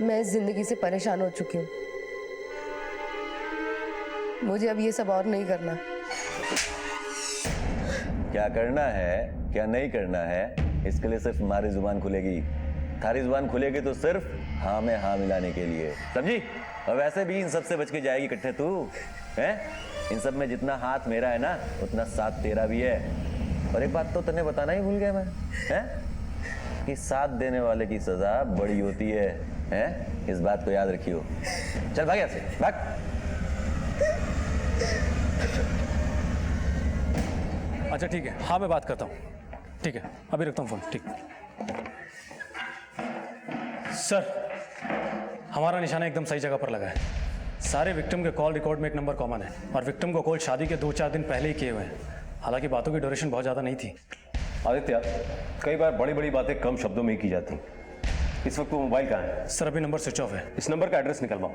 मैं इस जिंदगी से परेशान हो चुकी हूँ। मुझे अब ये सब और नहीं करना। क्या करना है क्या नहीं करना है, इसके लिए सिर्फ हमारी जुबान खुलेगी। थारी जुबान खुलेगी तो सिर्फ हाँ में हाँ मिलाने के लिए, समझी? और वैसे भी इन सब से बच के जाएगी इकट्ठे तू, हैं? इन सब में जितना हाथ मेरा है ना, उतना साथ तेरा भी है। और एक बात तो तने बताना ही भूल गया मैं, हैं? कि साथ देने वाले की सजा बड़ी होती है, हैं? इस बात को याद रखियो। चल भाग यहाँ से, भाग। अच्छा ठीक है, हाँ मैं बात करता हूँ। ठीक है, अभी रखता हूँ फोन। ठीक सर, हमारा निशाना एकदम सही जगह पर लगा है। सारे विक्टिम के कॉल रिकॉर्ड में एक नंबर कॉमन है और विक्टिम को कॉल शादी के 2-4 दिन पहले ही किए हुए हैं। हालांकि बातों की ड्यूरेशन बहुत ज़्यादा नहीं थी। आदित्य, कई बार बड़ी बड़ी बातें कम शब्दों में ही की जाती। इस वक्त वो मोबाइल कहाँ है? सर अभी नंबर स्विच ऑफ है। इस नंबर का एड्रेस निकलवाओ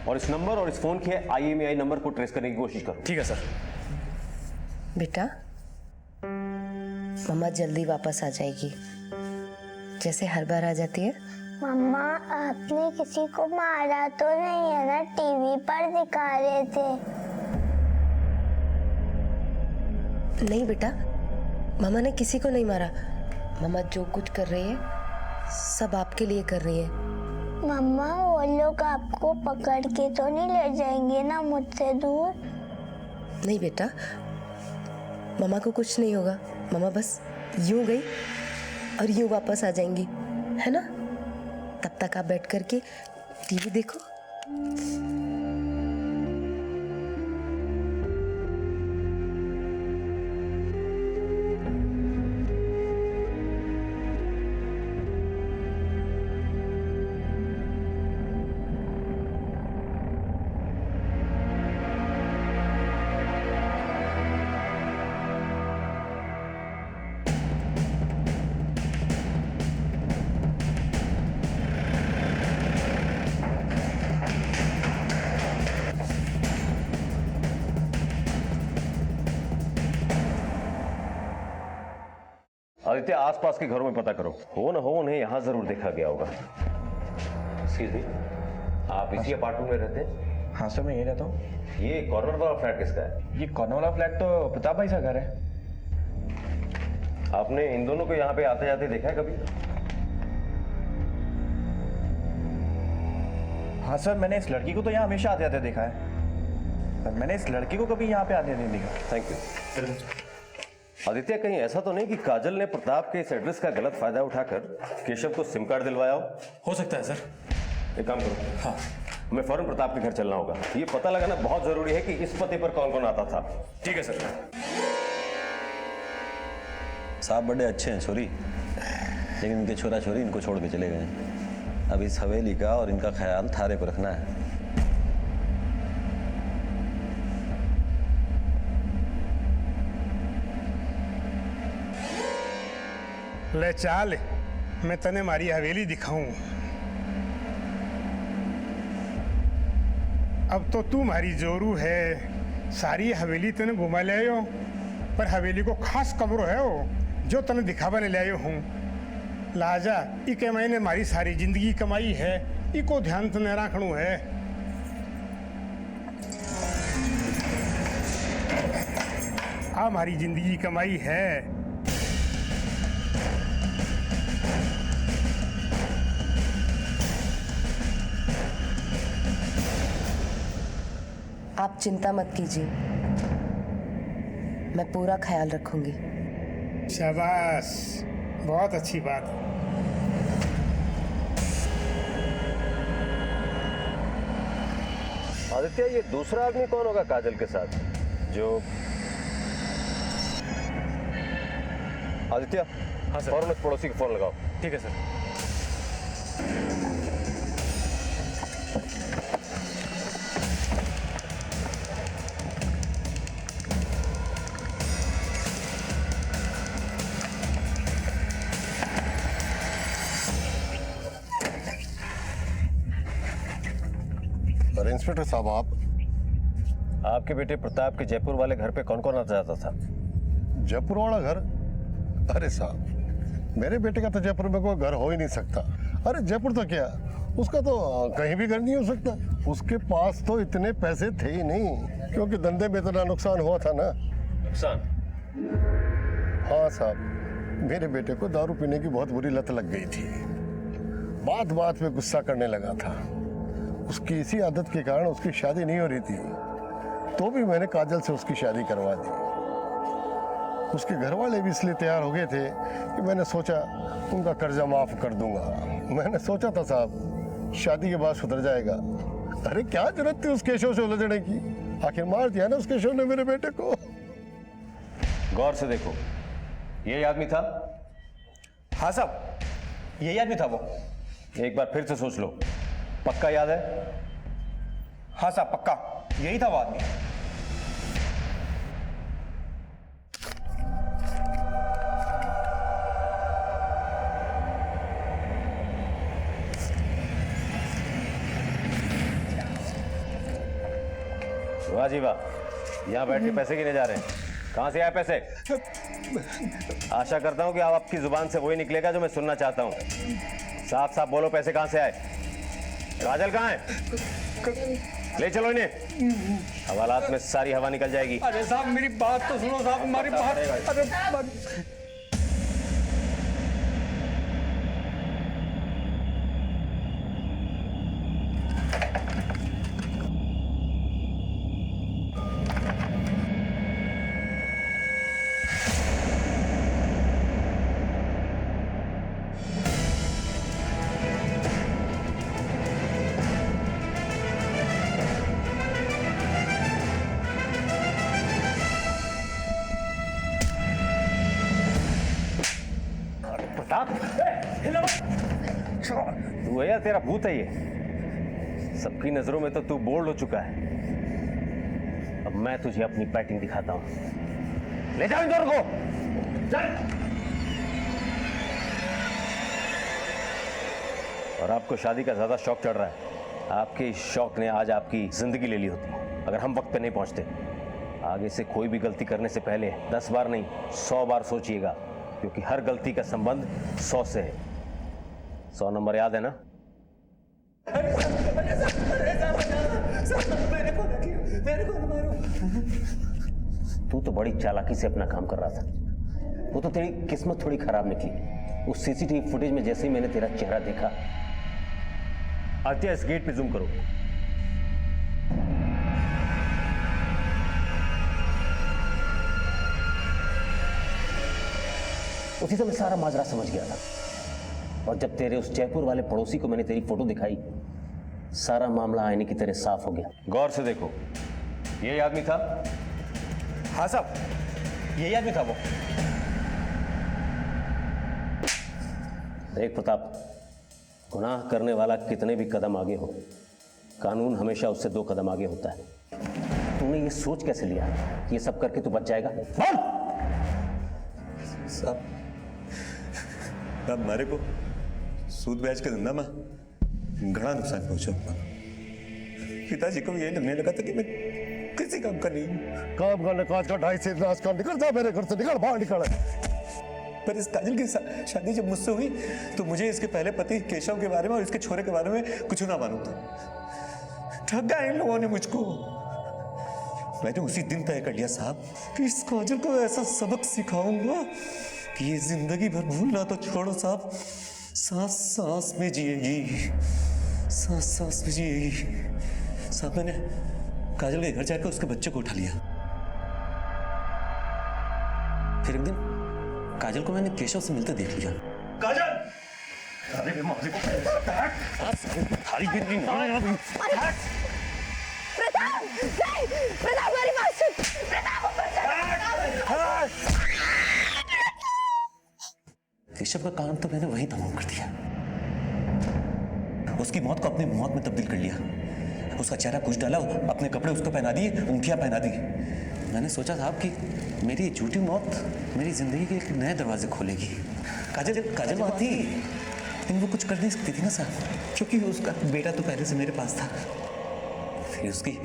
और इस नंबर और इस फोन के IMEI नंबर को ट्रेस करने की कोशिश करो। ठीक है सर। बेटा, मम्मा जल्दी वापस आ जाएगी, जैसे हर बार आ जाती है। मम्मा, आपने किसी को मारा तो नहीं है ना? टीवी पर दिखा रहे थे। नहीं बेटा, मम्मा ने किसी को नहीं मारा। मम्मा जो कुछ कर रही है सब आपके लिए कर रही है। मम्मा, वो लोग आपको पकड़ के तो नहीं ले जाएंगे ना मुझसे दूर? नहीं बेटा, मम्मा को कुछ नहीं होगा। मम्मा बस यूं गई और यूं वापस आ जाएंगी, है ना? तब तक आप बैठ करके टीवी देखो। आदित्य, आसपास के घरों में पता करो, हो ना हो उन्हें यहां जरूर देखा गया होगा। एक्सक्यूज मी, आप इसी अपार्टमेंट में रहते हैं? हाँ सर, मैं यही रहता हूँ। ये कॉर्नर वाला फ्लैट किसका है? ये कॉर्नर वाला फ्लैट तो प्रताप भाई का घर है। आपने इन दोनों को यहाँ पे आते जाते देखा है कभी? हाँ सर, मैंने इस लड़की को तो यहाँ हमेशा आते जाते देखा है, पर मैंने इस लड़की को कभी यहाँ पे आते नहीं देखा। Thank you. आदित्य, कहीं ऐसा तो नहीं कि काजल ने प्रताप के इस एड्रेस का गलत फायदा उठाकर केशव को सिम कार्ड दिलवाया हो सकता है सर। एक काम करो, हाँ हमें फौरन प्रताप के घर चलना होगा। ये पता लगाना बहुत जरूरी है कि इस पते पर कौन कौन आता था। ठीक है सर। साहब बड़े अच्छे हैं छोरी, लेकिन इनके छोरा छोरी इनको छोड़ के चले गए। अब इस हवेली का और इनका ख्याल थारे को रखना है। ले चाल, मैं तने मारी हवेली दिखाऊं। अब तो तू मारी जोरू है, सारी हवेली तने घुमा ले आयो, पर हवेली को खास कमरो है वो जो तने दिखावा ले आयो हूँ। लाजा इके मैंने मारी सारी जिंदगी कमाई है, इको ध्यान तने रखणू है। आ मारी जिंदगी कमाई है। आप चिंता मत कीजिए, मैं पूरा ख्याल रखूंगी। शाबाश, बहुत अच्छी बात। आदित्य, ये दूसरा आदमी कौन होगा काजल के साथ जो? आदित्य, हाँ सर। फौरन उस पड़ोसी को फोन लगाओ। ठीक है सर। इंस्पेक्टर साहब, आपके बेटे प्रताप के जयपुर वाले घर पे कौन कौन आता जाता था? जयपुर वाला घर? अरे साहब, मेरे बेटे का तो जयपुर में कोई घर हो ही नहीं सकता। अरे जयपुर तो क्या, उसका तो कहीं भी घर नहीं हो सकता। उसके पास तो इतने पैसे थे ही नहीं, क्योंकि धंधे में इतना नुकसान हुआ था ना। नुकसान? हाँ साहब, मेरे बेटे को दारू पीने की बहुत बुरी लत लग गई थी। बात बात में गुस्सा करने लगा था। उसकी इसी आदत के कारण उसकी शादी नहीं हो रही थी, तो भी मैंने काजल से उसकी शादी करवा दी। उसके घर वाले भी इसलिए तैयार हो गए थे कि मैंने सोचा उनका कर्जा माफ कर दूंगा। मैंने सोचा था साहब शादी के बाद सुधर जाएगा। अरे क्या जरूरत थी उस केशव से उलझने की, आखिर मार दिया ना उस केशव ने मेरे बेटे को। गौर से देखो, यही आदमी था? हाँ साहब, यही आदमी था वो। एक बार फिर से सोच लो, पक्का याद है? हाँ साहब पक्का, यही था वो आदमी। वाह जी वाह, यहाँ बैठ के पैसे गिने जा रहे हैं। कहाँ से आए पैसे? आशा करता हूँ कि अब आपकी जुबान से वही निकलेगा जो मैं सुनना चाहता हूँ। साफ साफ बोलो, पैसे कहाँ से आए? काजल कहाँ है? ले चलो इन्हें, हवालात में सारी हवा निकल जाएगी। अरे साहब मेरी बात तो सुनो साहब, हमारी बात। अरे तू है या तेरा भूत है ये? सबकी नजरों में तो तू बोल्ड हो चुका है। अब मैं तुझे अपनी बैटिंग दिखाता हूं। ले जाओ इन दोनों को, चल। और आपको शादी का ज्यादा शौक चढ़ रहा है। आपके इस शौक ने आज आपकी जिंदगी ले ली होती अगर हम वक्त पे नहीं पहुंचते। आगे से कोई भी गलती करने से पहले 10 बार नहीं 100 बार सोचिएगा, क्योंकि हर गलती का संबंध 100 से है। 100 नंबर याद है ना? तू तो बड़ी चालाकी से अपना काम कर रहा था। वो तो तेरी किस्मत थोड़ी खराब निकली। उस सीसीटीवी फुटेज में जैसे ही मैंने तेरा चेहरा देखा। आदित्य, इस गेट पे जूम करो। उसी समय सारा माजरा समझ गया था, और जब तेरे उस जयपुर वाले पड़ोसी को मैंने तेरी फोटो दिखाई, सारा मामला आईने की तरह साफ हो गया। गौर से देखो, यही आदमी था? हाँ साहब, यही आदमी था वो। देख प्रताप, गुनाह करने वाला कितने भी कदम आगे हो, कानून हमेशा उससे 2 कदम आगे होता है। तूने ये सोच कैसे लिया कि ये सब करके तू बच जाएगा? बोल! साहब, अब हमारे को सूद ब्याज का धंधा में घना नुकसान पहुंचा। पिताजी को ये लगने लगा था कि मैं किसी काम का नहीं हूं। काम करने काज का 2.5 से नाश कर, निकल जा मेरे घर से, निकल बाहर निकल। पर इस काजल की शादी जब मुझसे हुई तो मुझे इसके पहले पति केशव के बारे में और इसके छोरे के बारे में कुछ ना मालूम था। ठगा इन लोगों ने मुझको। मैंने उसी दिन तय कर लिया साहब कि इस काजल को ऐसा सबक सिखाऊंगा कि ये जिंदगी भर भूलना तो छोड़ो साहब, सांस सांस में जिएगी, सांस सांस में जिएगी। साहब, मैंने काजल के घर जाकर उसके बच्चे को उठा लिया। फिर एक दिन काजल को मैंने केशव से मिलते देख लिया। काजल! अरे मैं मारे को थारी गिर गई ना। प्रताप! नहीं! प्रताप मेरी बात सुन! प्रताप ऊपर चल! केशव का काम तो मैंने वहीं तमाम कर दिया। उसकी मौत को अपनी मौत में तब्दील कर लिया। उसका चेहरा कुछ डाला, अपने कपड़े उसको पहना दिए, उंगलियां पहना दी। मैंने सोचा साहब कि मेरी झूठी मौत मेरी जिंदगी के एक नए दरवाजे खोलेगी। काजल वहां थी, लेकिन वो कुछ कर नहीं सकती थी ना साहब, क्योंकि उसका बेटा तो पहले से मेरे पास था। फिर उसकी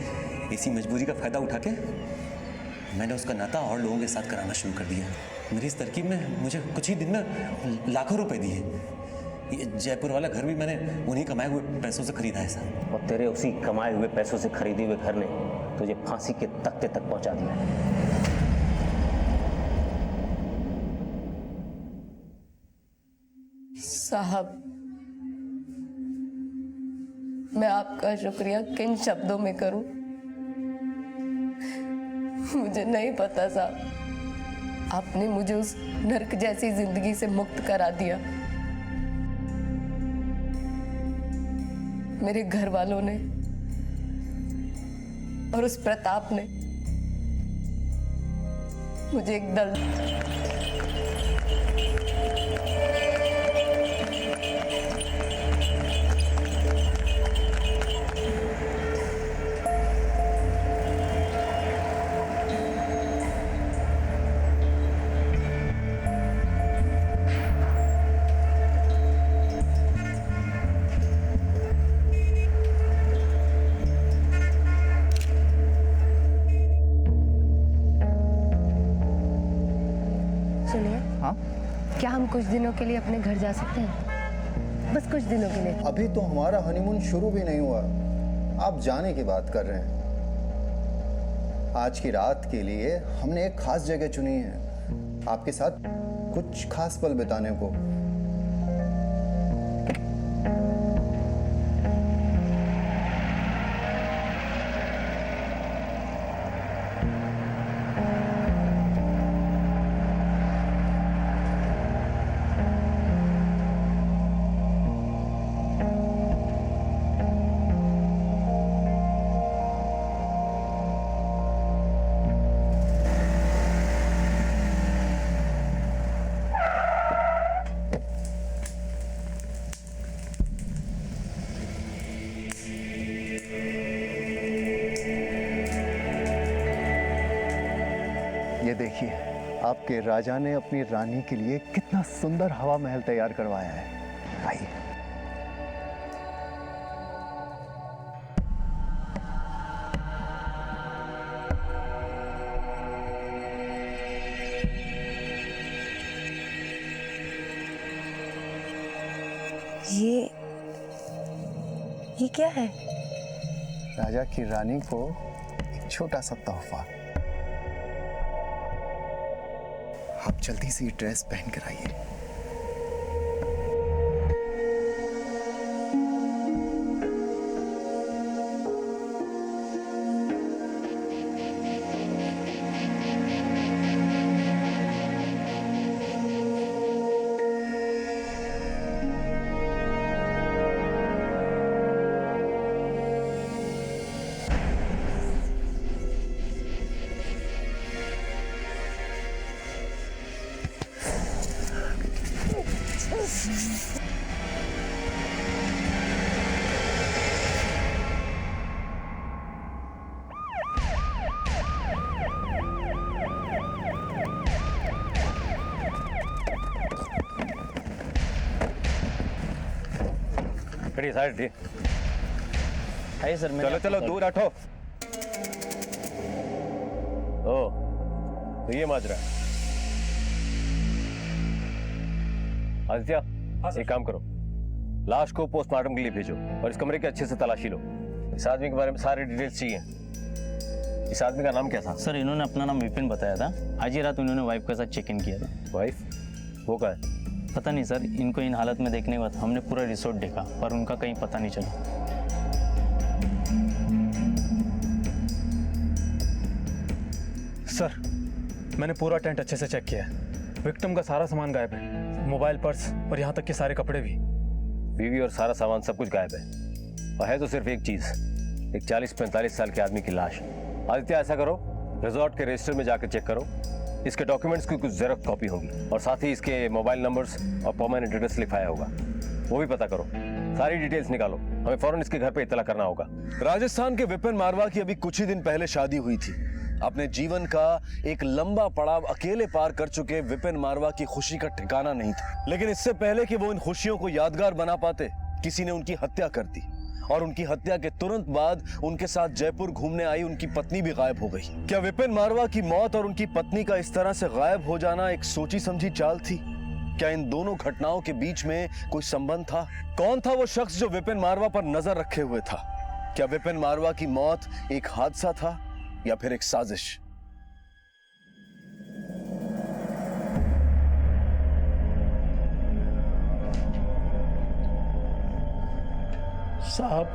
इसी मजबूरी का फायदा उठा के मैंने उसका नाता और लोगों के साथ कराना शुरू कर दिया। मेरी इस तरकीब में मुझे कुछ ही दिन में लाखों रुपए दिए। ये जयपुर वाला घर भी मैंने उन्हीं कमाए हुए पैसों से खरीदा है साहब। और तेरे उसी कमाए हुए पैसों से खरीदे हुए घर ने तुझे फांसी के तख्ते तक पहुंचा दिया है। साहब, मैं आपका शुक्रिया किन शब्दों में करूं? मुझे नहीं पता साहब, आपने मुझे उस नर्क जैसी जिंदगी से मुक्त करा दिया। मेरे घर वालों ने और उस प्रताप ने मुझे एक दल क्या हम कुछ दिनों के लिए अपने घर जा सकते हैं? बस कुछ दिनों के लिए। अभी तो हमारा हनीमून शुरू भी नहीं हुआ, आप जाने की बात कर रहे हैं। आज की रात के लिए हमने एक खास जगह चुनी है, आपके साथ कुछ खास पल बिताने को। ये देखिए, आपके राजा ने अपनी रानी के लिए कितना सुंदर हवा महल तैयार करवाया है। आइए। ये क्या है? राजा की रानी को एक छोटा सा तोहफा। आप जल्दी से ड्रेस पहन कर आइए। साइड आइए सर। चलो चलो दूर हटो। ओ तो ये माजरा है। आदित्य, एक काम करो, लाश को पोस्टमार्टम के लिए भेजो और इस कमरे की अच्छे से तलाशी लो। इस आदमी के बारे में सारे डिटेल्स चाहिए। इस आदमी का नाम क्या था? सर इन्होंने अपना नाम विपिन बताया था। आज ही रात इन्होंने वाइफ के साथ चेक इन किया था। वाइफ? वो क्या है? पता नहीं सर, इनको इन हालत में देखने के बाद हमने पूरा रिसोर्ट देखा पर उनका कहीं पता नहीं चला। सर मैंने पूरा टेंट अच्छे से चेक किया है। विक्टिम का सारा सामान गायब है, मोबाइल, पर्स और यहाँ तक के सारे कपड़े भी। बीवी और सारा सामान सब कुछ गायब है और है तो सिर्फ एक चीज, एक 40-45 साल के आदमी की लाश। आदित्य ऐसा करो, रिजॉर्ट के रजिस्टर में जाकर चेक करो, इसके डॉक्यूमेंट्स की कुछ जेरॉक्स कॉपी होगी और साथ ही इसके मोबाइल नंबर्स और परमानेंट एड्रेस लिखाया होगा, वो भी पता करो। सारी डिटेल्स निकालो, हमें फौरन इसके घर पे इत्तला करना होगा। राजस्थान के विपिन मारवा की अभी कुछ ही दिन पहले शादी हुई थी। अपने जीवन का एक लंबा पड़ाव अकेले पार कर चुके विपिन मारवा की खुशी का ठिकाना नहीं था, लेकिन इससे पहले कि वो इन खुशियों को यादगार बना पाते, किसी ने उनकी हत्या कर दी और उनकी हत्या के तुरंत बाद उनके साथ जयपुर घूमने आई उनकी पत्नी भी गायब हो गई। क्या विपिन मारवा की मौत और उनकी पत्नी का इस तरह से गायब हो जाना एक सोची समझी चाल थी? क्या इन दोनों घटनाओं के बीच में कोई संबंध था? कौन था वो शख्स जो विपिन मारवा पर नजर रखे हुए था? क्या विपिन मारवा की मौत एक हादसा था या फिर एक साजिश? साहब,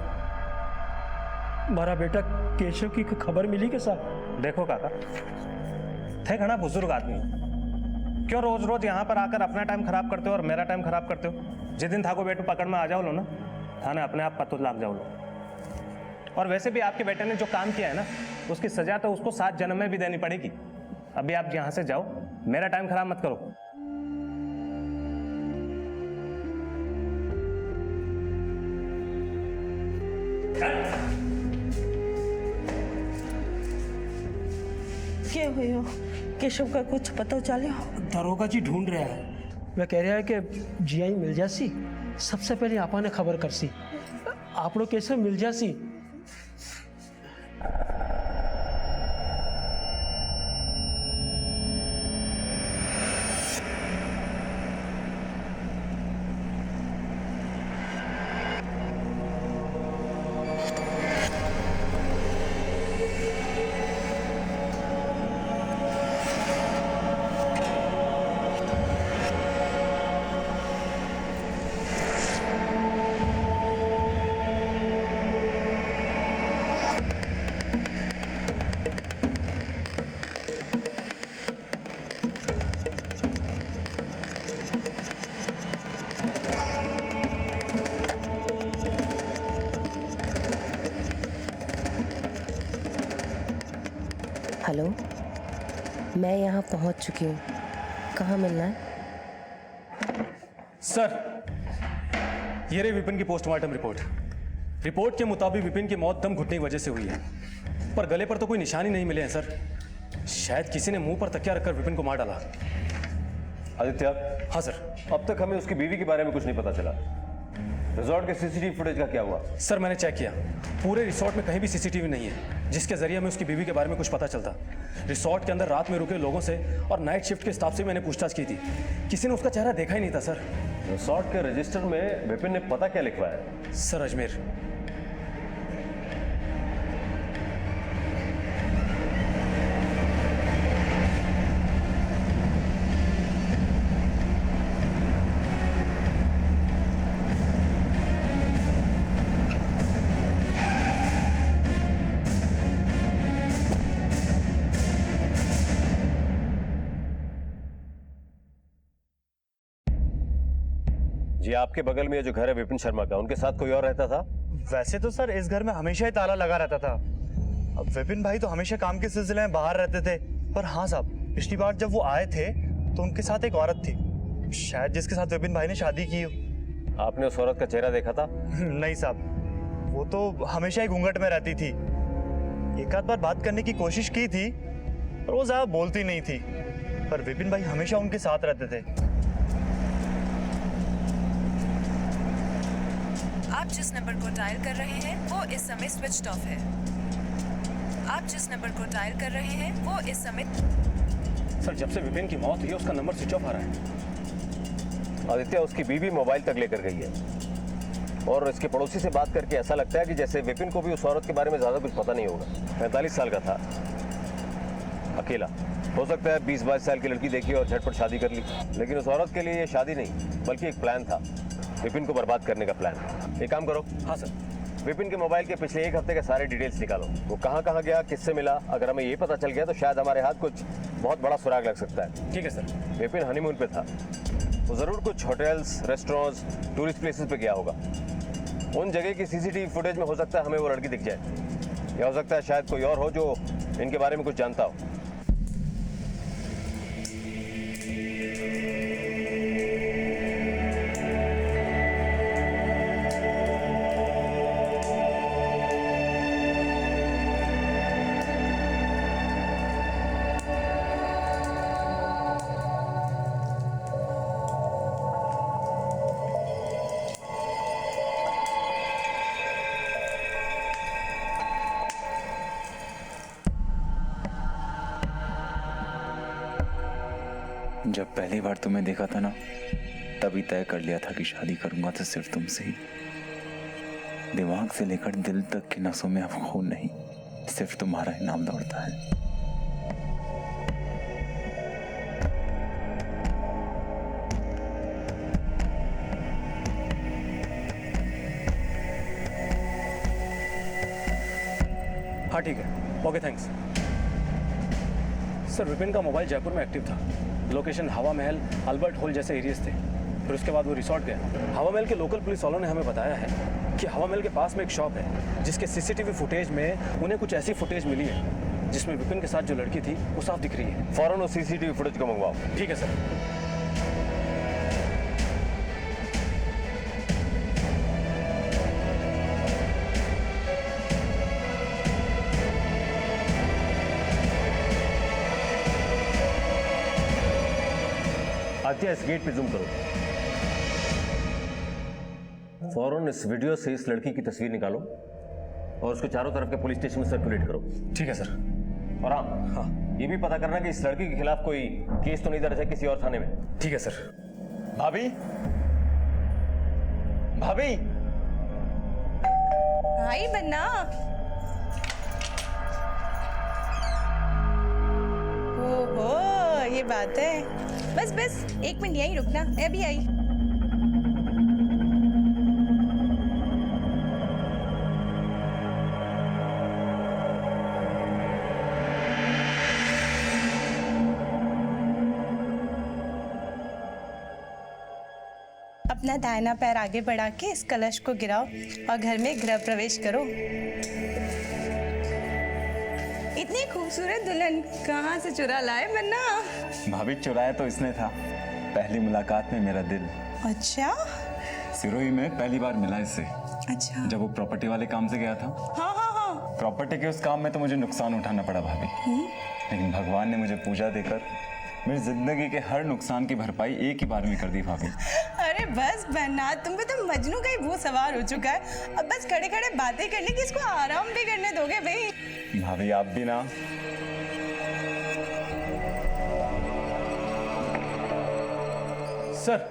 हमारा बेटा केशव की खबर मिली के साहब? देखो काका, थे घना बुजुर्ग आदमी, क्यों रोज रोज यहाँ पर आकर अपना टाइम खराब करते हो और मेरा टाइम खराब करते हो? जिस दिन थाको बेटू पकड़ में आ जाओ लो ना, थाने अपने आप पत्तू लाग जाओ लो। और वैसे भी आपके बेटे ने जो काम किया है ना, उसकी सजा तो उसको 7 जन्म में भी देनी पड़ेगी। अभी आप यहाँ से जाओ, मेरा टाइम खराब मत करो। क्या हुई हो? केशव का कुछ पता चला? दरोगा जी ढूंढ रहा है। वह कह रहा है कि जियाई मिल जासी, सबसे पहले आपा ने खबर करसी। आप लोग केशव मिल जासी। हेलो, मैं यहाँ पहुँच चुकी हूँ। कहाँ मिलना है? सर, ये रही विपिन की पोस्टमार्टम रिपोर्ट। रिपोर्ट के मुताबिक विपिन की मौत दम घुटने की वजह से हुई है, पर गले पर तो कोई निशानी नहीं मिले हैं सर। शायद किसी ने मुंह पर तकिया रखकर विपिन को मार डाला। आदित्य। हाँ सर। अब तक हमें उसकी बीवी के बारे में कुछ नहीं पता चला। रिजॉर्ट के सीसीटीवी फुटेज का क्या हुआ? सर, मैंने चेक किया, पूरे रिसोर्ट में कहीं भी सीसीटीवी नहीं है जिसके जरिए हमें उसकी बीवी के बारे में कुछ पता चलता। रिसोर्ट के अंदर रात में रुके लोगों से और नाइट शिफ्ट के स्टाफ से मैंने पूछताछ की थी, किसी ने उसका चेहरा देखा ही नहीं था सर। रिसोर्ट के रजिस्टर में विपिन ने पता क्या लिखवाया है? सर, अजमेर। जी, आपके बगल में ये जो घर है विपिन शर्मा का, उनके साथ कोई और रहता था? वैसे तो सर इस घर में हमेशा ही ताला लगा रहता था। अब विपिन भाई तो हमेशा काम के सिलसिले में बाहर रहते थे, पर हाँ साहब, पिछली बार जब वो आए थे तो उनके साथ एक औरत थी, शायद जिसके साथ विपिन भाई ने शादी की हो। आपने उस औरत का चेहरा देखा था? नहीं साहब, वो तो हमेशा ही घूंघट में रहती थी। एक आध बार बात करने की कोशिश की थी पर वो ज्यादा बोलती नहीं थी, पर विपिन भाई हमेशा उनके साथ रहते थे। आप जिस नंबर को डायल कर रहे हैं वो इस समय स्विच्ड ऑफ है। आप जिस नंबर को डायल कर रहे हैं वो इस समय। सर, जब से विपिन की मौत हुई है उसका नंबर स्विच ऑफ आ रहा है। आदित्य, उसकी बीवी मोबाइल तक लेकर गई है और इसके पड़ोसी से बात करके ऐसा लगता है कि जैसे विपिन को भी उस औरत के बारे में ज्यादा कुछ पता नहीं होगा। 45 साल का था, अकेला, हो सकता है 20-22 साल की लड़की देखी और झटपट शादी कर ली। लेकिन उस औरत के लिए ये शादी नहीं बल्कि एक प्लान था, विपिन को बर्बाद करने का प्लान। एक काम करो। हाँ सर। विपिन के मोबाइल के पिछले 1 हफ्ते के सारे डिटेल्स निकालो। वो कहाँ कहाँ गया, किससे मिला। अगर हमें ये पता चल गया तो शायद हमारे हाथ कुछ बहुत बड़ा सुराग लग सकता है। ठीक है सर। विपिन हनीमून पे था, वो जरूर कुछ होटल्स, रेस्टोरेंट्स, टूरिस्ट प्लेसेस पे गया होगा। उन जगह की सीसीटीवी फुटेज में हो सकता है हमें वो लड़की दिख जाए, या हो सकता है शायद कोई और हो जो इनके बारे में कुछ जानता हो। जब पहली बार तुम्हें देखा था ना, तभी तय कर लिया था कि शादी करूंगा तो सिर्फ तुमसे ही। दिमाग से लेकर दिल तक की नसों में अब खून नहीं, सिर्फ तुम्हारा ही नाम दौड़ता है। हाँ ठीक है, ओके थैंक्स। सर विपिन का मोबाइल जयपुर में एक्टिव था। लोकेशन हवा महल, अल्बर्ट हॉल जैसे एरियाज थे। फिर उसके बाद वो रिसोर्ट गया। हवा महल के लोकल पुलिस वालों ने हमें बताया है कि हवा महल के पास में एक शॉप है जिसके सीसीटीवी फुटेज में उन्हें कुछ ऐसी फुटेज मिली है जिसमें विपिन के साथ जो लड़की थी वो साफ दिख रही है। फौरन उस सीसीटीवी फुटेज को मंगवाओ। ठीक है सर। आदित्य, इस गेट पे जूम करो। फौरन इस वीडियो से इस लड़की की तस्वीर निकालो और उसको चारों तरफ के पुलिस स्टेशन में सर्कुलेट करो। ठीक है सर। और हाँ, ये भी पता करना कि इस लड़की के खिलाफ कोई केस तो नहीं दर्ज है किसी और थाने में। ठीक है सर। भाभी, भाभी। आई बन्ना। ओहो, ये बात है। बस बस 1 मिनट यहीं रुकना, मैं अभी आई। अपना दाहिना पैर आगे बढ़ा के इस कलश को गिराओ और घर में गृह प्रवेश करो। इतनी खूबसूरत दुल्हन कहाँ से चुरा लाए बन्ना? भाभी, चुराया तो इसने था। पहली मुलाकात में मेरा दिल। अच्छा? सिरोही में पहली बार मिला इससे। अच्छा। जब वो प्रॉपर्टी वाले काम से गया था। हाँ हाँ हाँ। प्रॉपर्टी के उस काम में तो मुझे नुकसान उठाना पड़ा भाभी, लेकिन भगवान ने मुझे पूजा देकर मेरी जिंदगी के हर नुकसान की भरपाई एक ही बार में कर दी भाभी। अरे बस बन्ना, तुम पे तो मजनू का ही भूत सवार हो चुका है। अब बस खड़े खड़े बातें करने की, इसको आराम भी करने दोगे भाई? भाभी आप भी ना। सर,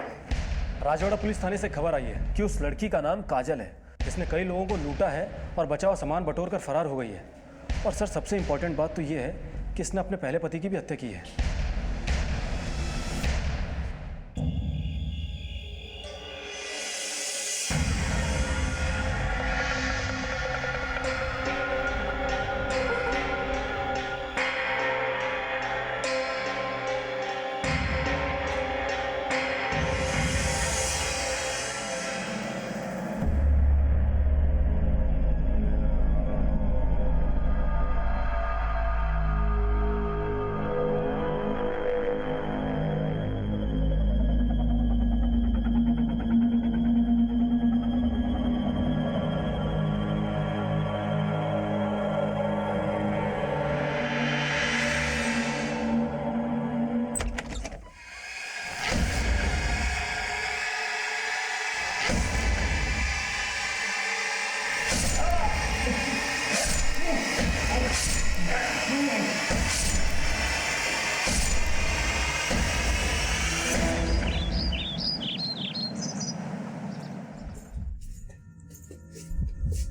राजवाड़ा पुलिस थाने से खबर आई है कि उस लड़की का नाम काजल है, जिसने कई लोगों को लूटा है और बचा हुआ सामान बटोर कर फरार हो गई है। और सर, सबसे इंपॉर्टेंट बात तो ये है कि इसने अपने पहले पति की भी हत्या की है।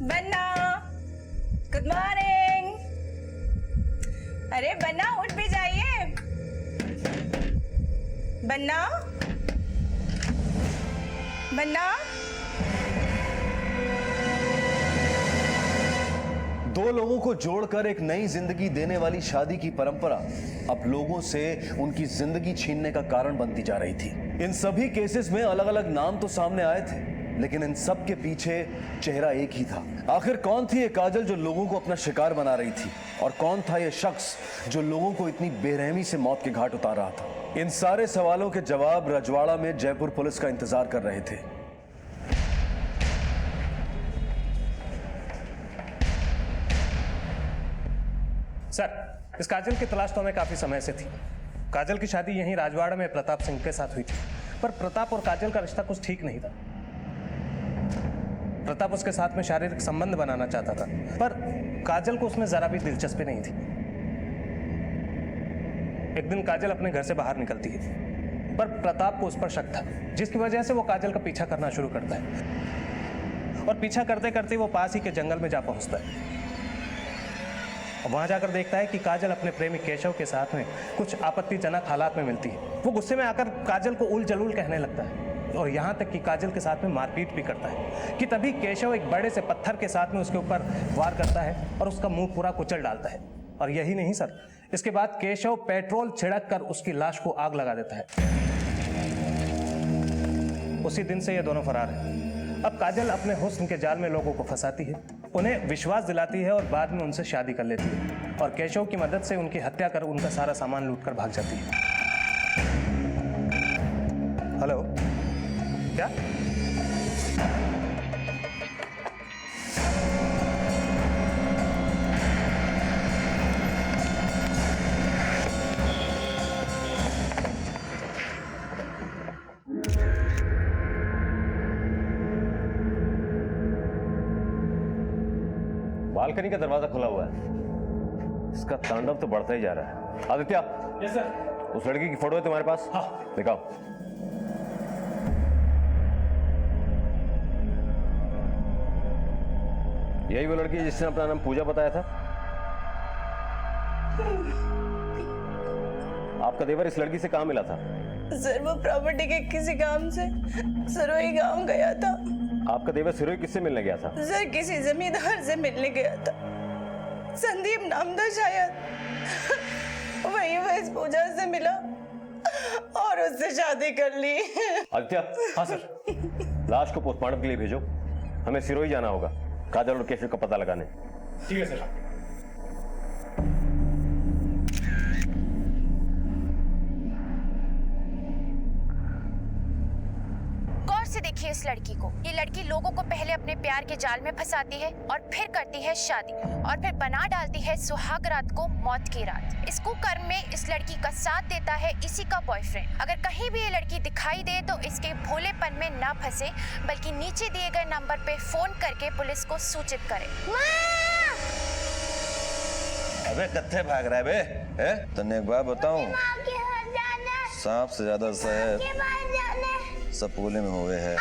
बन्ना, गुड मॉर्निंग। अरे बन्ना, उठ भी जाइए। बन्ना, बन्ना। दो लोगों को जोड़कर एक नई जिंदगी देने वाली शादी की परंपरा अब लोगों से उनकी जिंदगी छीनने का कारण बनती जा रही थी। इन सभी केसेस में अलग अलग नाम तो सामने आए थे, लेकिन इन सब के पीछे चेहरा एक ही था। आखिर कौन थी ये काजल जो लोगों को अपना शिकार बना रही थी, और कौन था ये शख्स जो लोगों को इतनी बेरहमी से मौत के घाट उतार रहा था? इन सारे सवालों के जवाब रजवाड़ा में जयपुर पुलिस का इंतजार कर रहे थे। सर, इस काजल की तलाश तो हमें काफी समय से थी। काजल की शादी यहीं राजवाड़ा में प्रताप सिंह के साथ हुई थी, पर प्रताप और काजल का रिश्ता कुछ ठीक नहीं था। प्रताप उसके साथ में शारीरिक संबंध बनाना चाहता था, पर काजल को उसमें जरा भी दिलचस्पी नहीं थी। एक दिन काजल अपने घर से बाहर निकलती है पर प्रताप को उस पर शक था, जिसकी वजह से वो काजल का पीछा करना शुरू करता है और पीछा करते करते वो पास ही के जंगल में जा पहुंचता है। वहां जाकर देखता है कि काजल अपने प्रेमी केशव के साथ में कुछ आपत्तिजनक हालात में मिलती है। वो गुस्से में आकर काजल को उल जलूल कहने लगता है और यहाँ तक कि काजल के साथ में मारपीट भी करता है कि तभी केशव एक बड़े से पत्थर के साथ में उसके ऊपर वार करता है और उसका मुंह पूरा कुचल डालता है। और यही नहीं सर, इसके बाद केशव पेट्रोल छिड़क कर उसकी लाश को आग लगा देता है। उसी दिन से ये दोनों फरार हैं। अब काजल अपने हुस्न के जाल में लोगों को फंसाती है, उन्हें विश्वास दिलाती है और बाद में उनसे शादी कर लेती है और केशव की मदद से उनकी हत्या कर उनका सारा सामान लूटकर भाग जाती है। हेलो, क्या? बालकनी का दरवाजा खुला हुआ है, इसका तांडव तो बढ़ता ही जा रहा है। Aditya, yes sir. उस लड़की की फोटो है तुम्हारे पास? हाँ। दिखाओ। यही वो लड़की है जिसने अपना नाम पूजा बताया था? आपका देवर इस लड़की से कहाँ मिला था? सर वो प्रॉपर्टी के किसी काम से सरोई गांव गया था। आपका देवर सिरोही किससे मिलने गया था? सर किसी जमींदार से मिलने गया था, संदीप नाम था शायद। वहीं वो इस पूजा से मिला और उससे शादी कर ली। आदित्य। हाँ सर। लाश को पोस्टमार्टम के लिए भेजो, हमें सिरोही जाना होगा काजल और केशव का पता लगाने। ठीक है सर। गौर से देखिए इस लड़की को। ये लड़की लोगों को पहले अपने प्यार के जाल में फंसाती है और फिर करती है शादी और फिर बना डालती है सुहाग रात को मौत की रात। इस कुकर्म में इस लड़की का साथ देता है इसी का बॉयफ्रेंड। अगर कहीं भी ये लड़की दिखाई दे तो इसके भोलेपन में ना फंसे, बल्कि नीचे दिए गए नंबर पे फोन करके पुलिस को सूचित करे। अबे कत्थे भाग रहा है बे? हैं? तन्ने एक बात बताऊं, सांप से ज्यादा शहर सपूले में हुए है।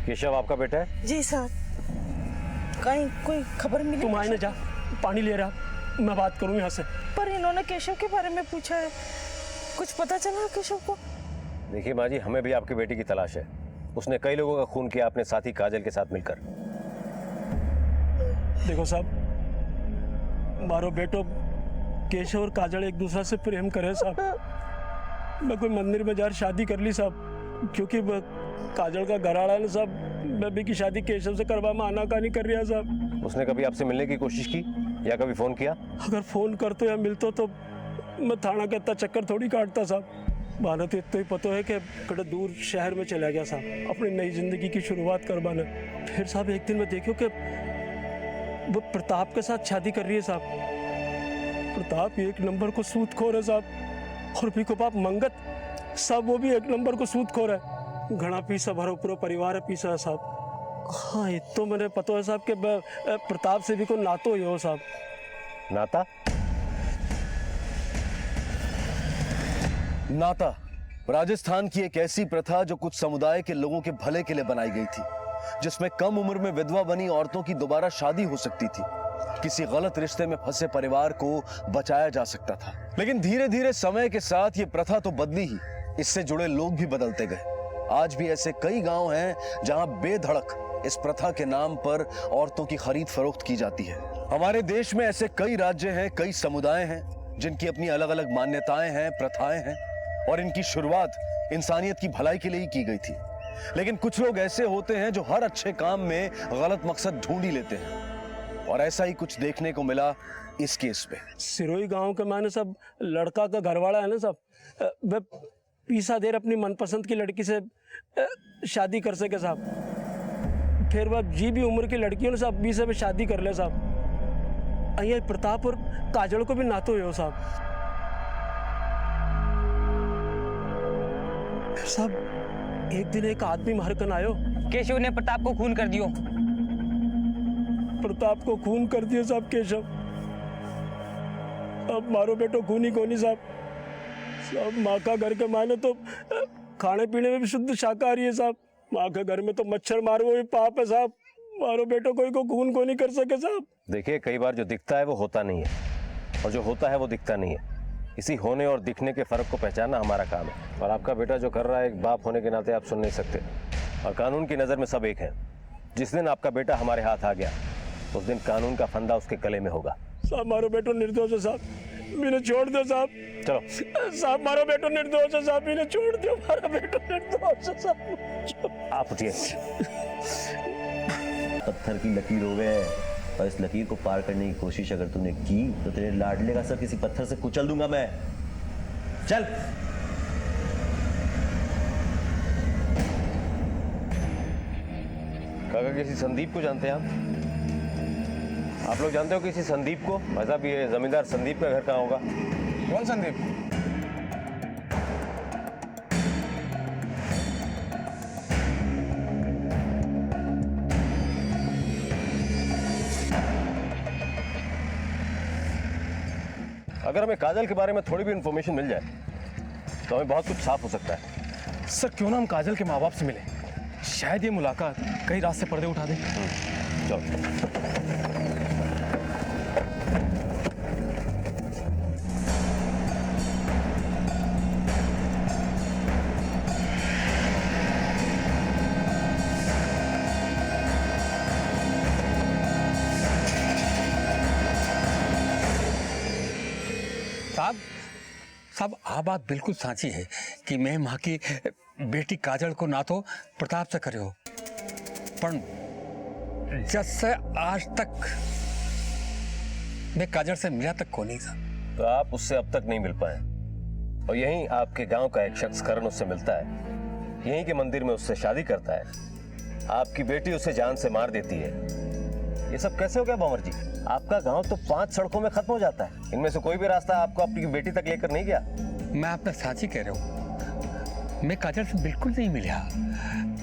केशव आपका बेटा है? जी सर। कहीं कोई खबर मिली? तुम आए ना, जा पानी ले रहा, मैं बात करूं यहाँ से। पर इन्होंने केशव के बारे में पूछा है, कुछ पता चला केशव को? देखिए माँ जी, हमें भी आपके बेटे की तलाश है। उसने कई लोगों का खून किया अपने साथी काजल के साथ मिलकर। देखो साहब, मारो बेटो केशव और काजल एक दूसरे से प्रेम करे साहब। मैं कोई मंदिर में जाकर शादी कर ली साहब, क्योंकि काजल का घरवाला है ना साहब, मैं भी की शादी केशव से करवा में आनाकानी कर रहा साहब। उसने कभी आपसे मिलने की कोशिश की या कभी फोन किया? अगर फोन करते या मिलते तो मैं थाना का इतना चक्कर थोड़ी काटता साहब। मानो तो इतना ही पता है कि कड़े दूर शहर में चला गया साहब अपनी नई जिंदगी की शुरुआत करवाने। फिर साहब एक दिन मैं देखो कि वो प्रताप के साथ शादी कर रही है साहब। प्रताप एक नंबर को सूदखोर है साहब, और भी को बाप मंगत साहब वो भी एक नंबर को सूदखोर है। घना पीसा भरो पूरा परिवार है पीसा है साहब। हाँ ये तो मैंने पता है साहब कि प्रताप से भी कोई नातो ही हो साहब। नाता? नाता राजस्थान की एक ऐसी प्रथा जो कुछ समुदाय के लोगों के भले के लिए बनाई गई थी, जिसमें कम उम्र में विधवा बनी औरतों की दोबारा शादी हो सकती थी, किसी गलत रिश्ते में फंसे परिवार को बचाया जा सकता था। लेकिन धीरे धीरे समय के साथ ये प्रथा तो बदली ही, इससे जुड़े लोग भी बदलते गए। आज भी ऐसे कई गांव हैं जहां बेधड़क इस प्रथा के नाम पर औरतों की खरीद फरोख्त की जाती है। हमारे देश में ऐसे कई राज्य हैं, कई समुदाय हैं जिनकी अपनी अलग अलग मान्यताएं हैं, प्रथाएं हैं, और इनकी शुरुआत इंसानियत की भलाई के लिए ही की गई थी। लेकिन कुछ लोग ऐसे होते हैं जो हर अच्छे काम में गलत मकसद ढूंढ ही लेते हैं, और ऐसा ही कुछ देखने को मिला इस केस पे। सिरोही गांव के माने सब लड़का का घरवाला है ना सब, वह पीसा देर अपनी मनपसंद की लड़की से शादी कर सके साहब। फिर वह जी भी उम्र की लड़कियों ने साहब 20 में शादी कर ले साहब। અહીંયા प्रताप और काजल को भी नातो हो साहब। साहब एक दिन एक आदमी मार कर आयो। केशव ने प्रताप को खून कर दियो। प्रताप को खून कर दियो साहब केशव। अब मारो बेटो खूनी कोनी साहब। साहब माँ का घर के मायने तो खाने पीने में भी शुद्ध शाकाहारी है साहब। माँ के घर में तो मच्छर मारो भी पाप है साहब। मारो बेटो कोई को खून को नहीं कर सके साहब। देखिए कई बार जो दिखता है वो होता नहीं है और जो होता है वो दिखता नहीं है। इसी होने और दिखने के फर्क को पहचानना हमारा काम है। और आपका बेटा जो कर रहा है एक बाप होने के नाते आप सुन नहीं सकते और कानून की नज़र में सब एक है। जिस दिन आपका बेटा हमारे हाथ आ गया उस दिन कानून का फंदा उसके गले में होगा। साहब मारो बेटो निर्दोष है साहब, मैंने छोड़ दो साहब। चलो साहब मारो बेटो निर्दोष है साहब, मैंने छोड़ दो। मारो बेटो निर्दोष है साहब। आप उठिए। पत्थर की लकीर हो गए और इस लकीर को पार करने की कोशिश अगर तूने की तो तेरे लाडले का सर किसी पत्थर से कुचल दूंगा मैं। चल। काका किसी संदीप को जानते हैं आप लोग जानते हो किसी संदीप को? भाई साहब ये जमींदार संदीप का घर कहाँ होगा? कौन संदीप? अगर हमें काजल के बारे में थोड़ी भी इंफॉर्मेशन मिल जाए तो हमें बहुत कुछ साफ हो सकता है। सर क्यों ना हम काजल के माँ बाप से मिले, शायद ये मुलाकात कई रात से पर्दे उठा दे। चलो। साहब आ बात बिल्कुल साची है कि मैं माँ की बेटी काजल को ना तो प्रताप से करे हो पर जब से आज तक मैं काजल से मिला तक को नहीं था। तो आप उससे अब तक नहीं मिल पाए और यहीं आपके गांव का एक शख्स करण उससे मिलता है, यहीं के मंदिर में उससे शादी करता है, आपकी बेटी उसे जान से मार देती है। ये सब कैसे हो गया बावर जी? आपका गांव तो 5 सड़कों में खत्म हो जाता है, इनमें से कोई भी रास्ता आपको अपनी बेटी तक लेकर नहीं गया। मैं आपने साची कह रहा हूँ, मैं काजल से बिल्कुल नहीं मिला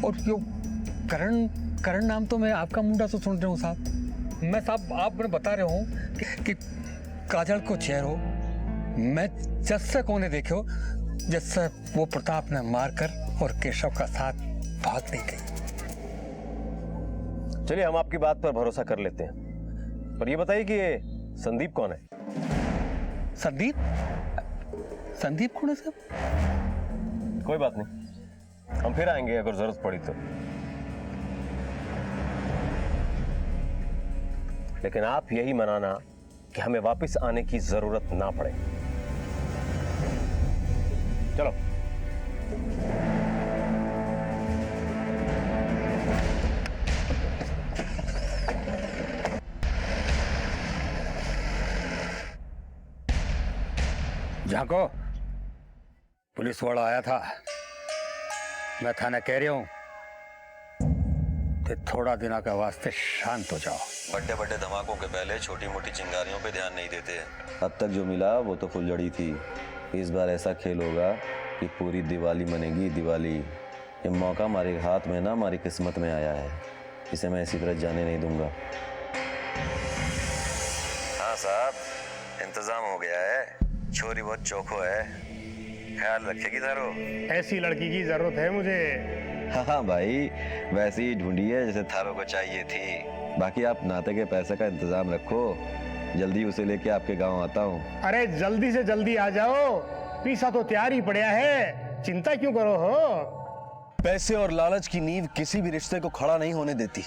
और जो करण नाम तो मैं आपका मुंडा तो सुन रहा हूँ साहब। मैं साहब आप मैं बता रहा हूँ कि काजल को चेहरो मैं जैसे कोने देखो जैसे वो प्रताप ने मारकर और केशव का साथ भाग नहीं गई। चलिए हम आपकी बात पर भरोसा कर लेते हैं, पर ये बताइए कि ये संदीप कौन है? संदीप कौन है साहब? कोई बात नहीं, हम फिर आएंगे अगर जरूरत पड़ी तो। लेकिन आप यही मनाना कि हमें वापस आने की जरूरत ना पड़े। चलो। झांको, पुलिस वाला आया था, मैं थाने कह रही हूँ कि थोड़ा दिनों का वास्ते शांत हो जाओ। बड़े बड़े धमाकों के पहले छोटी मोटी चिंगारियों पे ध्यान नहीं देते। अब तक जो मिला वो तो फुलझड़ी थी, इस बार ऐसा खेल होगा कि पूरी दिवाली मनेगी दिवाली। ये मौका हमारे हाथ में ना हमारी किस्मत में आया है, इसे मैं इसी तरह जाने नहीं दूंगा। हाँ साहब, इंतजाम हो गया है, छोरी बहुत चौखो है, ख्याल रखेगी थारो। ऐसी लड़की की जरूरत है मुझे। हाँ भाई, वैसे ही ढूंढी है जैसे थारो को चाहिए थी। बाकी आप नाते के पैसे का इंतजाम रखो, जल्दी उसे लेके आपके गांव आता हूँ। अरे जल्दी से जल्दी आ जाओ, पीसा तो तैयार ही पड़ा है, चिंता क्यों करो हो। पैसे और लालच की नींव किसी भी रिश्ते को खड़ा नहीं होने देती,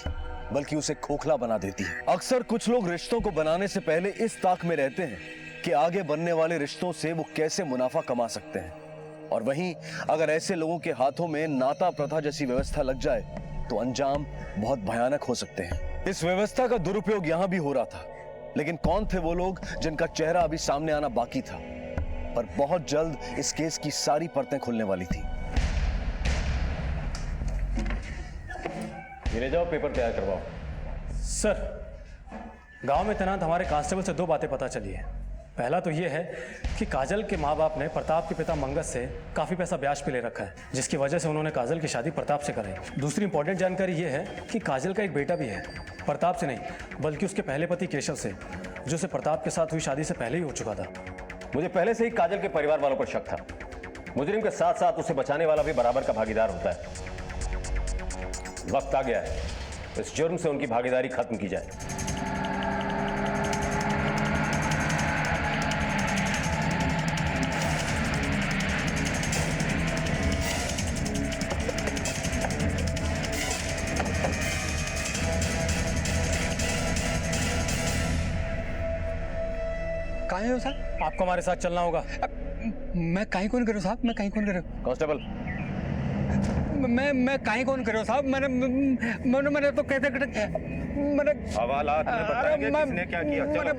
बल्कि उसे खोखला बना देती है। अक्सर कुछ लोग रिश्तों को बनाने से पहले इस ताक में रहते हैं कि आगे बनने वाले रिश्तों से वो कैसे मुनाफा कमा सकते हैं, और वहीं अगर ऐसे लोगों के हाथों में नाता प्रथा जैसी व्यवस्था लग जाए तो अंजाम बहुत भयानक हो सकते हैं। इस व्यवस्था का दुरुपयोग यहां भी हो रहा था, लेकिन कौन थे वो लोग जिनका चेहरा अभी सामने आना बाकी था, पर बहुत जल्द इस केस की सारी परतें खुलने वाली थी। ये ले जाओ, पेपर तैयार करवाओ। सर, गांव में तैनात हमारे कांस्टेबल से 2 बातें पता चली है। पहला तो ये है कि काजल के माँ बाप ने प्रताप के पिता मंगत से काफ़ी पैसा ब्याज पे ले रखा है, जिसकी वजह से उन्होंने काजल की शादी प्रताप से कराई। दूसरी इंपॉर्टेंट जानकारी ये है कि काजल का एक बेटा भी है, प्रताप से नहीं बल्कि उसके पहले पति केशव से, जो से प्रताप के साथ हुई शादी से पहले ही हो चुका था। मुझे पहले से ही काजल के परिवार वालों पर शक था। मुजरिम के साथ साथ उसे बचाने वाला भी बराबर का भागीदार होता है। वक्त आ गया है इस जुर्म से उनकी भागीदारी खत्म की जाए। कहाँ है साहब? आपको हमारे साथ चलना होगा। मैं कहीं कौन करूँ साहब? मैं कहीं कौन करूँ? कांस्टेबल, मैं कहीं कौन करूँ साहब? मैंने तो कहते मैंने हवालात में बताएंगे किसने क्या किया। चलो।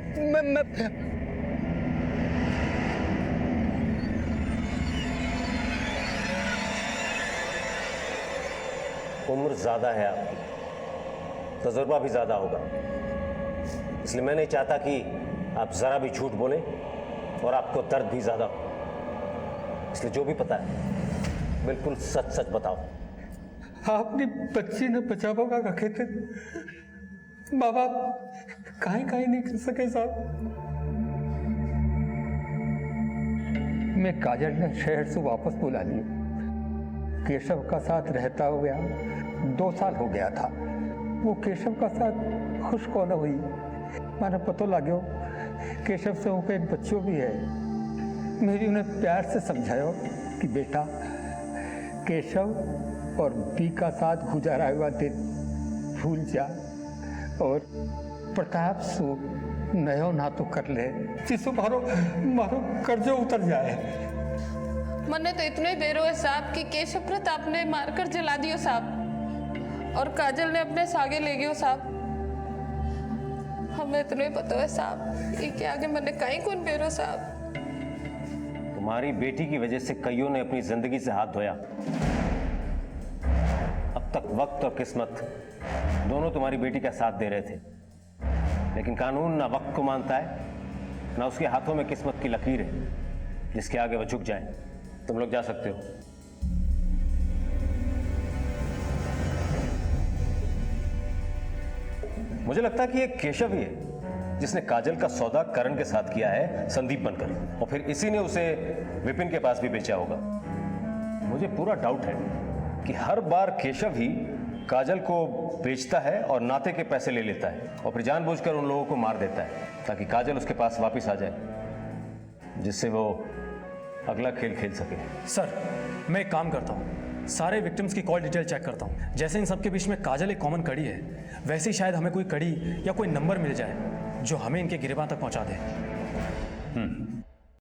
उम्र ज्यादा है आपकी, तजुर्बा भी ज्यादा होगा, इसलिए मैं नहीं चाहता कि आप जरा भी झूठ बोलें और आपको दर्द भी ज्यादा हो। इसलिए जो भी पता है बिल्कुल सच सच बताओ। आपने बच्ची ने बचावा का रखे थे, माँ बाप काहे नहीं कर सके साहब। मैं काजल ने शहर से वापस बुला लिया। केशव का साथ रहता हो गया 2 साल हो गया था। वो केशव का साथ खुश कौन हुई, मैंने पता लगे केशव से उनका एक बच्चों भी है। मेरी उन्हें प्यार से समझायो कि बेटा केशव और बी का साथ गुजारा हुआ दिन भूल जा और प्रताप सु नयो नातो कर ले, जिससे मारो कर्जो उतर जाए। मने तो इतना ही बेरो है साहब कि केशव प्रताप ने मारकर जला दियो साहब और काजल ने अपने सागे ले गयो साहब। हमें इतना ही पता है साहब, ये आगे मैंने कहीं कौन बेरो साहब। तुम्हारी बेटी की वजह से कईयों ने अपनी जिंदगी से हाथ धोया। अब तक वक्त और किस्मत दोनों तुम्हारी बेटी का साथ दे रहे थे, लेकिन कानून ना वक्त को मानता है ना उसके हाथों में किस्मत की लकीर है जिसके आगे वो झुक जाए। तुम लोग जा सकते हो। मुझे लगता है कि ये केशव ही है जिसने काजल का सौदा करण के साथ किया है संदीप बनकर, और फिर इसी ने उसे विपिन के पास भी बेचा होगा। मुझे पूरा डाउट है कि हर बार केशव ही काजल को बेचता है और नाते के पैसे ले लेता है और फिर जानबूझकर उन लोगों को मार देता है ताकि काजल उसके पास वापस आ जाए, जिससे वो अगला खेल खेल सके। सर, मैं एक काम करता हूँ, सारे विक्टिम्स की कॉल डिटेल चेक करता हूँ। जैसे इन सबके बीच में काजल एक कॉमन कड़ी है, वैसे ही शायद हमें कोई कड़ी या कोई नंबर मिल जाए जो हमें इनके गिरबान तक पहुँचा दे।